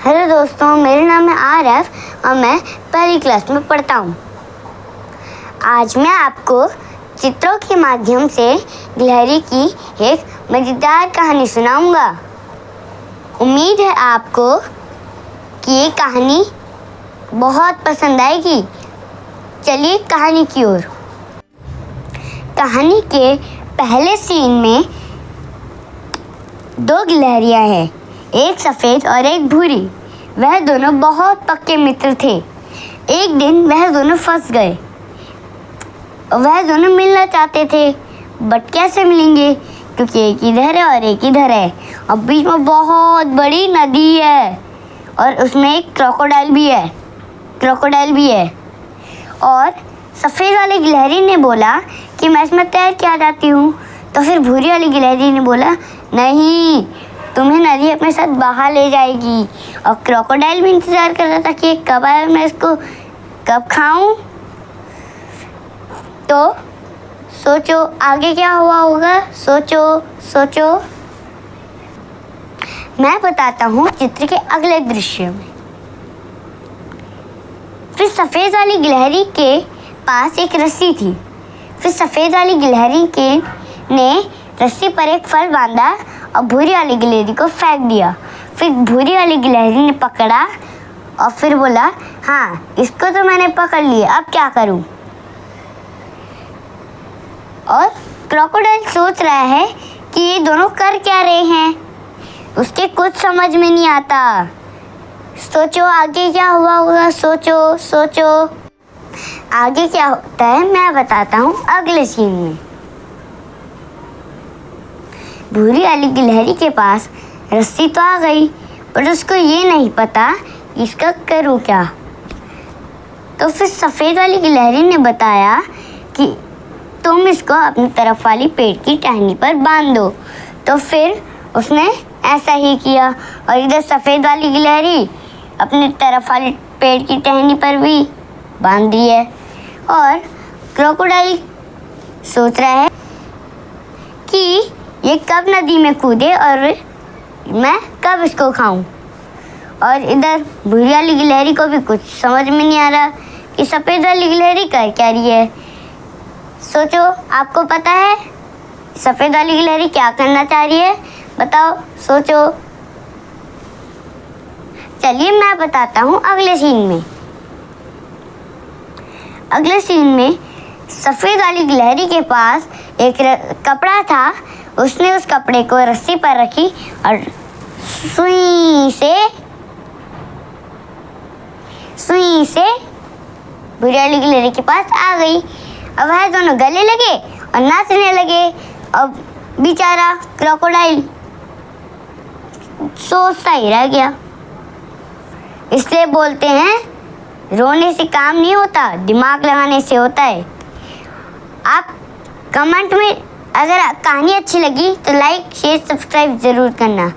Hello दोस्तों, मेरा नाम है आरफ और मैं पहली क्लास में पढ़ता हूँ। आज मैं आपको चित्रों के माध्यम से गिलहरी की एक मज़ेदार कहानी सुनाऊंगा। उम्मीद है आपको कि ये कहानी बहुत पसंद आएगी। चलिए कहानी की ओर। कहानी के पहले सीन में दो गिलहरियाँ हैं, एक सफ़ेद और एक भूरी। वह दोनों बहुत पक्के मित्र थे। एक दिन वह दोनों फंस गए। वह दोनों मिलना चाहते थे, बट कैसे मिलेंगे क्योंकि एक इधर है और एक इधर है और बीच में बहुत बड़ी नदी है और उसमें एक क्रोकोडाइल भी है। और सफ़ेद वाली गिलहरी ने बोला कि मैं इसमें तैर के आ जाती हूँ। तो फिर भूरी वाली गिलहरी ने बोला, नहीं, तुम्हें नदी अपने साथ बाहर ले जाएगी। और क्रोकोडाइल भी इंतज़ार कर रहा था कि कब आए, मैं इसको कब खाऊं। तो सोचो आगे क्या हुआ होगा। सोचो। मैं बताता हूँ चित्र के अगले दृश्य में। फिर सफ़ेद वाली गिलहरी के पास एक रस्सी थी। फिर सफ़ेद वाली गिलहरी ने रस्सी पर एक फल बांधा और भूरी वाली गिलहरी को फेंक दिया। फिर भूरी वाली गिलहरी ने पकड़ा और फिर बोला, हाँ, इसको तो मैंने पकड़ लिया, अब क्या करूं। और क्रोकोडाइल सोच रहा है कि ये दोनों कर क्या रहे हैं। उसके कुछ समझ में नहीं आता। सोचो आगे क्या हुआ होगा। सोचो आगे क्या होता है मैं बताता हूँ अगले सीन में। भूरी वाली गिलहरी के पास रस्सी तो आ गई, पर उसको ये नहीं पता इसका करूँ क्या। तो फिर सफ़ेद वाली गिलहरी ने बताया कि तुम इसको अपनी तरफ वाली पेड़ की टहनी पर बांध दो। तो फिर उसने ऐसा ही किया और इधर सफ़ेद वाली गिलहरी अपनी तरफ वाली पेड़ की टहनी पर भी बांध दी है। और क्रोकोडाइल सोच रहा है कि ये कब नदी में कूदे और मैं कब इसको खाऊं। और इधर भूरी वाली गिलहरी को भी कुछ समझ में नहीं आ रहा कि सफ़ेद वाली गिलहरी कर क्या रही है। सोचो, आपको पता है सफ़ेद वाली गिलहरी क्या करना चाह रही है, बताओ। सोचो। चलिए मैं बताता हूँ अगले सीन में सफ़ेद वाली गिलहरी के पास एक कपड़ा था। उसने उस कपड़े को रस्सी पर रखी और सुई से भूरी वाली गिलहरी के पास आ गई। अब वह दोनों गले लगे और नाचने लगे। अब बेचारा क्रोकोडाइल सोचता ही रह गया। इसलिए बोलते हैं, रोने से काम नहीं होता, दिमाग लगाने से होता है। आप कमेंट में अगर कहानी अच्छी लगी तो लाइक, शेयर, सब्सक्राइब ज़रूर करना।